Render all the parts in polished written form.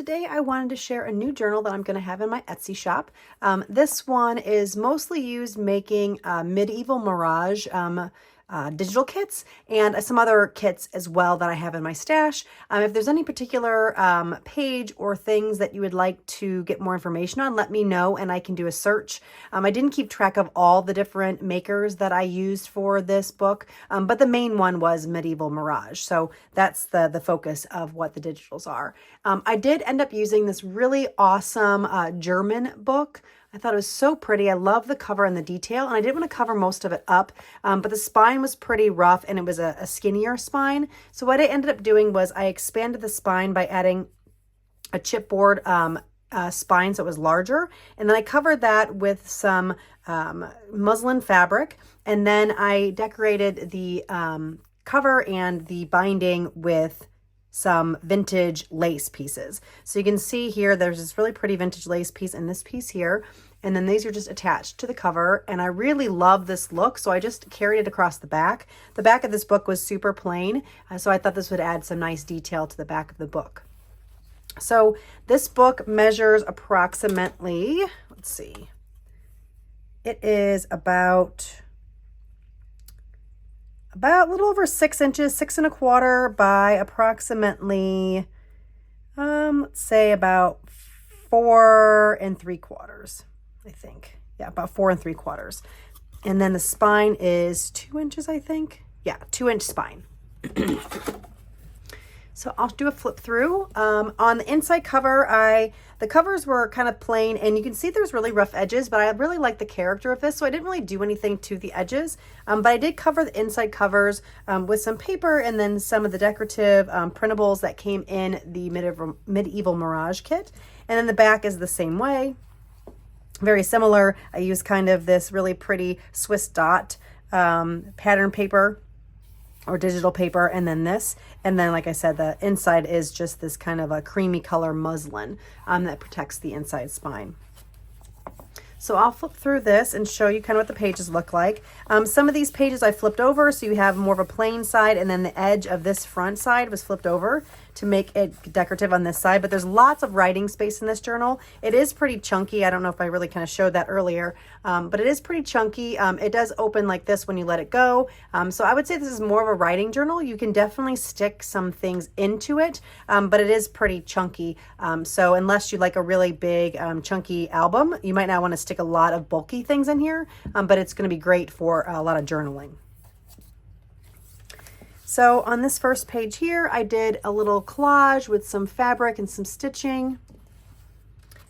today I wanted to share a new journal that I'm going to have in my Etsy shop. This one is mostly used making medieval mirage digital kits and some other kits as well that I have in my stash. If there's any particular page or things that you would like to get more information on, let me know and I can do a search. I didn't keep track of all the different makers that I used for this book, but the main one was Medieval Mirage. So that's the focus of what the digitals are. I did end up using this really awesome German book. I thought it was so pretty. I love the cover and the detail, and I didn't want to cover most of it up, but the spine was pretty rough and it was a skinnier spine. So what I ended up doing was I expanded the spine by adding a chipboard spine so it was larger, and then I covered that with some muslin fabric, and then I decorated the cover and the binding with some vintage lace pieces. So you can see here, there's this really pretty vintage lace piece and this piece here. And then these are just attached to the cover. And I really love this look, so I just carried it across the back. The back of this book was super plain, so I thought this would add some nice detail to the back of the book. So this book measures approximately, let's see, it is about a little over 6 inches, 6¼ by approximately, let's say about 4¾ I think. Yeah, about 4¾ And then the spine is 2 inches, I think. Yeah, 2-inch spine. So I'll do a flip through. On the inside cover, the covers were kind of plain, and you can see there's really rough edges, but I really like the character of this, so I didn't really do anything to the edges. But I did cover the inside covers with some paper and then some of the decorative printables that came in the Medieval Mirage kit. And then the back is the same way. Very similar. I used kind of this really pretty Swiss dot pattern paper or digital paper, and then this, and then like I said, the inside is just this kind of a creamy color muslin that protects the inside spine. So I'll flip through this and show you kind of what the pages look like. Some of these pages I flipped over, so you have more of a plain side, and then the edge of this front side was flipped over to make it decorative on this side, but there's lots of writing space in this journal. It is pretty chunky. I don't know if I really kind of showed that earlier, but it is pretty chunky. It does open like this when you let it go. So I would say this is more of a writing journal. You can definitely stick some things into it, but it is pretty chunky. So unless you like a really big chunky album, you might not want to stick a lot of bulky things in here, but it's going to be great for a lot of journaling. So on this first page here, I did a little collage with some fabric and some stitching.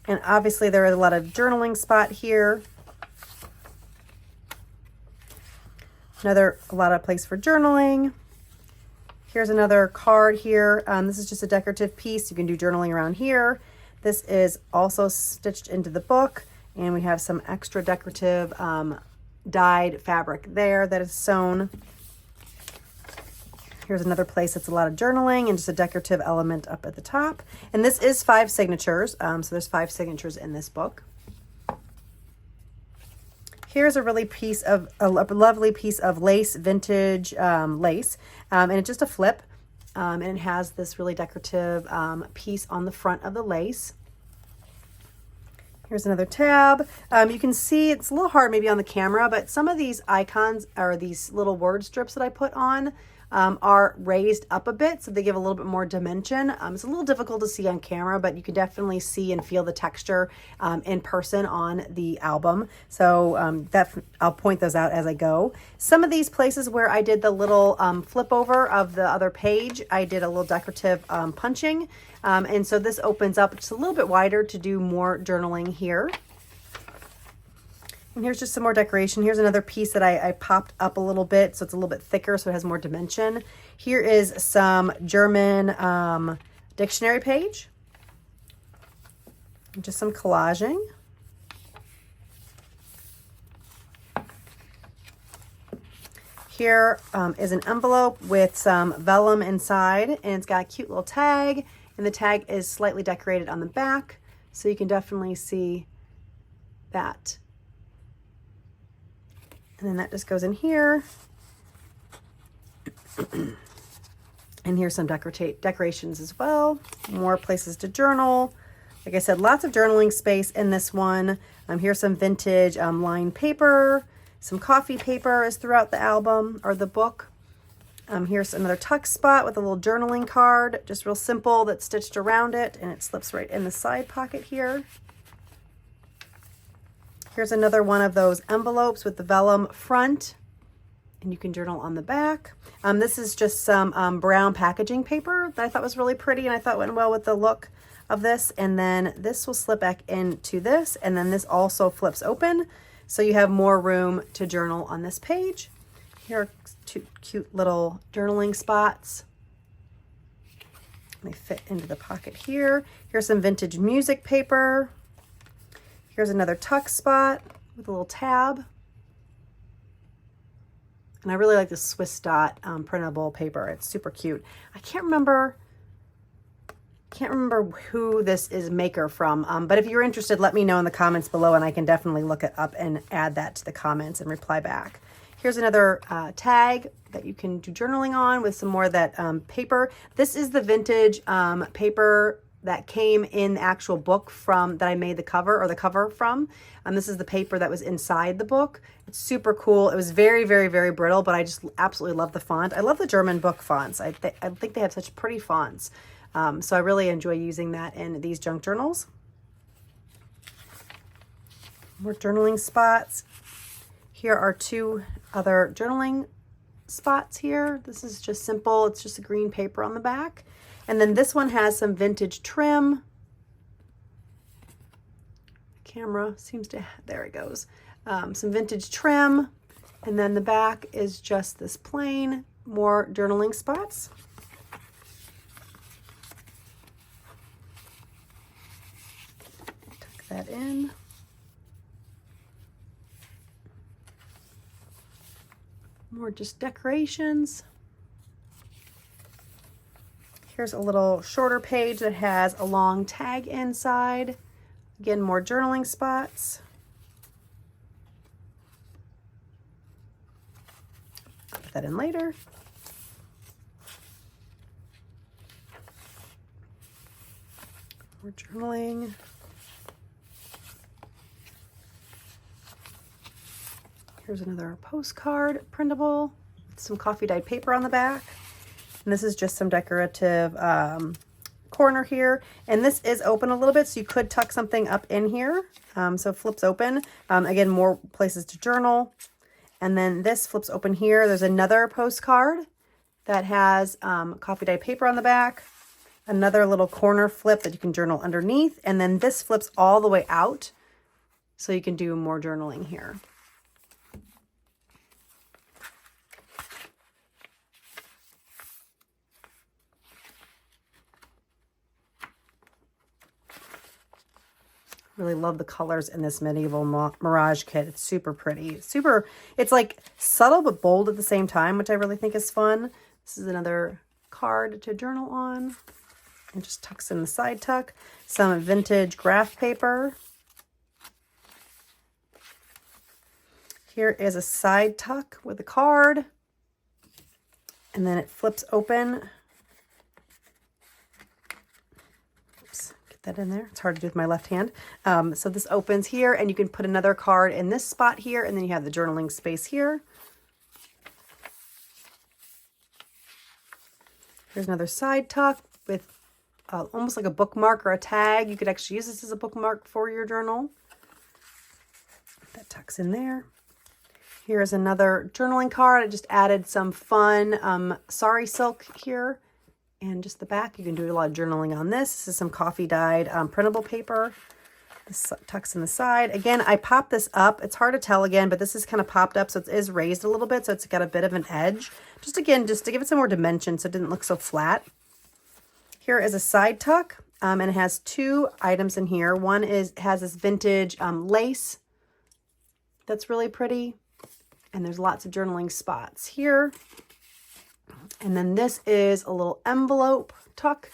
And obviously there is a lot of journaling spot here. A lot of place for journaling. Here's another card here. This is just a decorative piece. You can do journaling around here. This is also stitched into the book. And we have some extra decorative dyed fabric there that is sewn. Here's another place that's a lot of journaling and just a decorative element up at the top. And this is 5 signatures. So there's 5 signatures in this book. Here's a lovely piece of lace, vintage lace. And it's just a flip. And it has this really decorative piece on the front of the lace. Here's another tab. You can see it's a little hard maybe on the camera, but some of these icons or these little word strips that I put on are raised up a bit, so they give a little bit more dimension. It's a little difficult to see on camera, but you can definitely see and feel the texture in person on the album. So I'll point those out as I go. Some of these places where I did the little flip over of the other page, I did a little decorative punching. And so this opens up just a little bit wider to do more journaling here. And here's just some more decoration. Here's another piece that I popped up a little bit, so it's a little bit thicker, so it has more dimension. Here is some German dictionary page. Just some collaging. Here is an envelope with some vellum inside, and it's got a cute little tag, and the tag is slightly decorated on the back, so you can definitely see that. And then that just goes in here. And here's some decorations as well. More places to journal. Like I said, lots of journaling space in this one. Here's some vintage lined paper. Some coffee paper is throughout the album or the book. Here's another tuck spot with a little journaling card, just real simple, that's stitched around it, and it slips right in the side pocket here. Here's another one of those envelopes with the vellum front, and you can journal on the back. This is just some brown packaging paper that I thought was really pretty, and I thought went well with the look of this. And then this will slip back into this, and then this also flips open, so you have more room to journal on this page. Here are two cute little journaling spots. They fit into the pocket here. Here's some vintage music paper. Here's another tuck spot with a little tab. And I really like the Swiss dot printable paper. It's super cute. I can't remember who this is maker from, but if you're interested, let me know in the comments below, and I can definitely look it up and add that to the comments and reply back. Here's another tag that you can do journaling on with some more of that paper. This is the vintage paper that came in the actual book that I made the cover from. This is the paper that was inside the book. It's super cool. It was very, very, very brittle, but I just absolutely love the font. I love the German book fonts. I think they have such pretty fonts. So I really enjoy using that in these junk journals. More journaling spots. Here are two other journaling spots here. This is just simple. It's just a green paper on the back. And then this one has some vintage trim. The camera seems to, there it goes. Some vintage trim. And then the back is just this plain, more journaling spots. Tuck that in. More just decorations. Here's a little shorter page that has a long tag inside. Again, more journaling spots. I'll put that in later. More journaling. Here's another postcard printable with some coffee dyed paper on the back. And this is just some decorative corner here. And this is open a little bit, so you could tuck something up in here. So it flips open. Again, more places to journal. And then this flips open here. There's another postcard that has coffee dyed paper on the back. Another little corner flip that you can journal underneath. And then this flips all the way out, so you can do more journaling here. Really love the colors in this Medieval Mirage kit. It's super pretty. It's like subtle but bold at the same time, which I really think is fun. This is another card to journal on. And just tucks in the side tuck. Some vintage graph paper. Here is a side tuck with a card. And then it flips open. That in there. It's hard to do with my left hand. So this opens here, and you can put another card in this spot here, and then you have the journaling space here. Here's another side tuck with almost like a bookmark or a tag. You could actually use this as a bookmark for your journal. That tucks in there. Here's another journaling card. I just added some fun sari silk here. And just the back, you can do a lot of journaling on this. This is some coffee dyed printable paper. This tucks in the side. Again, I popped this up. It's hard to tell again, but this is kind of popped up, so it is raised a little bit, so it's got a bit of an edge. Just to give it some more dimension so it didn't look so flat. Here is a side tuck, and it has two items in here. One has this vintage lace that's really pretty, and there's lots of journaling spots here. And then this is a little envelope tuck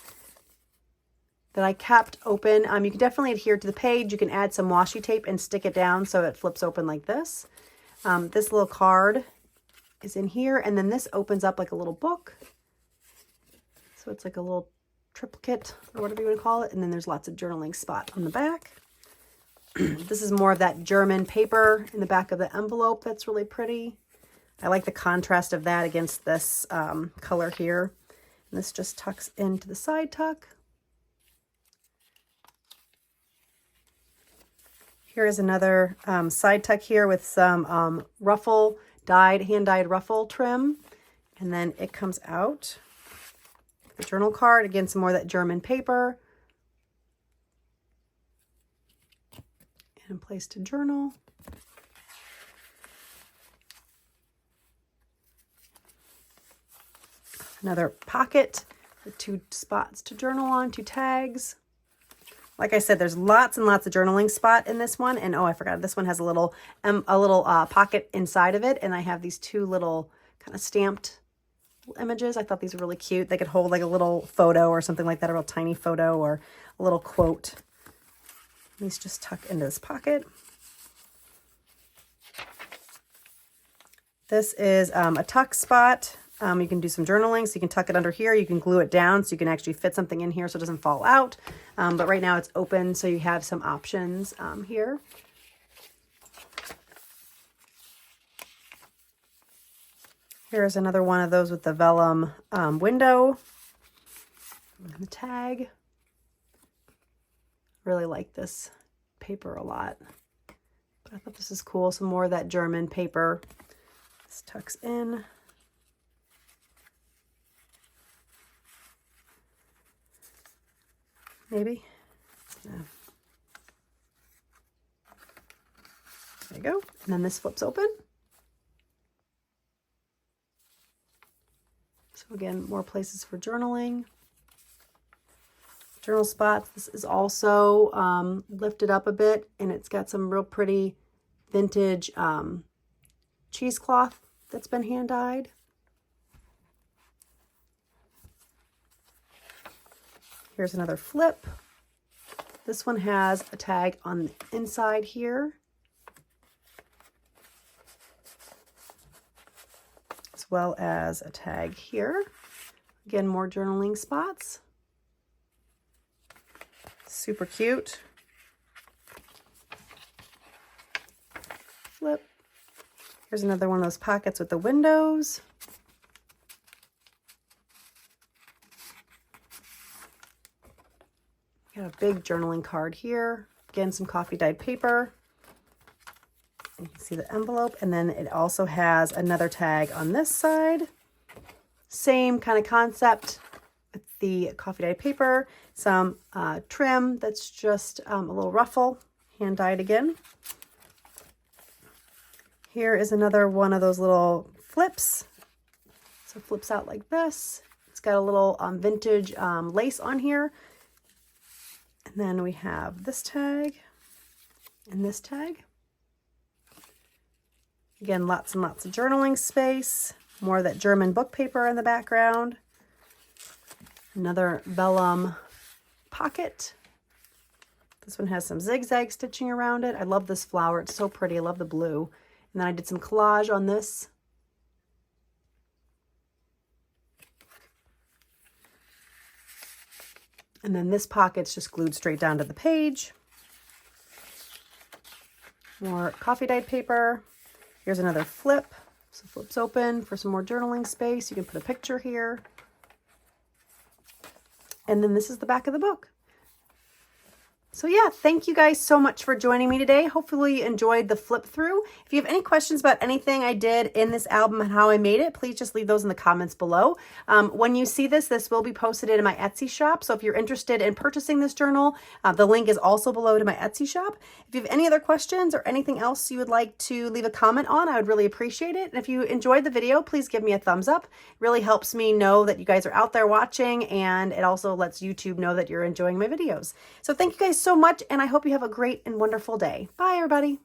that I kept open. You can definitely adhere to the page. You can add some washi tape and stick it down so it flips open like this. This little card is in here, and then this opens up like a little book. So it's like a little triplicate or whatever you want to call it. And then there's lots of journaling spot on the back. This is more of that German paper in the back of the envelope. That's really pretty. I like the contrast of that against this color here. And this just tucks into the side tuck. Here is another side tuck here with some ruffle, hand-dyed ruffle trim. And then it comes out. The journal card, again, some more of that German paper. And a place to journal. Another pocket with 2 spots to journal on, 2 tags. Like I said, there's lots and lots of journaling spot in this one. And oh, I forgot, this one has a little pocket inside of it. And I have these 2 little kind of stamped images. I thought these were really cute. They could hold like a little photo or something like that, a real tiny photo or a little quote. These just tuck into this pocket. This is a tuck spot. You can do some journaling, so you can tuck it under here. You can glue it down so you can actually fit something in here so it doesn't fall out. But right now it's open, so you have some options here. Here's another one of those with the vellum window and the tag. Really like this paper a lot. But I thought this is cool. Some more of that German paper. This tucks in. Maybe. Yeah. There you go. And then this flips open. So again, more places for journaling. Journal spots. This is also lifted up a bit, and it's got some real pretty vintage cheesecloth that's been hand dyed. Here's another flip. This one has a tag on the inside here, as well as a tag here. Again, more journaling spots. Super cute. Flip. Here's another one of those pockets with the windows. Got a big journaling card here. Again, some coffee dyed paper. You can see the envelope, and then it also has another tag on this side. Same kind of concept with the coffee dyed paper. Some trim that's just a little ruffle, hand dyed again. Here is another one of those little flips. So it flips out like this. It's got a little vintage lace on here. And then we have this tag and this tag. Again, lots and lots of journaling space. More of that German book paper in the background. Another vellum pocket. This one has some zigzag stitching around it. I love this flower. It's so pretty. I love the blue. And then I did some collage on this. And then this pocket's just glued straight down to the page. More coffee dyed paper. Here's another flip. So flips open for some more journaling space. You can put a picture here. And then this is the back of the book. So yeah, thank you guys so much for joining me today. Hopefully you enjoyed the flip through. If you have any questions about anything I did in this album and how I made it, please just leave those in the comments below. When you see this, this will be posted in my Etsy shop. So if you're interested in purchasing this journal, the link is also below to my Etsy shop. If you have any other questions or anything else you would like to leave a comment on, I would really appreciate it. And if you enjoyed the video, please give me a thumbs up. It really helps me know that you guys are out there watching, and it also lets YouTube know that you're enjoying my videos. So thank you guys so much, and I hope you have a great and wonderful day. Bye, everybody.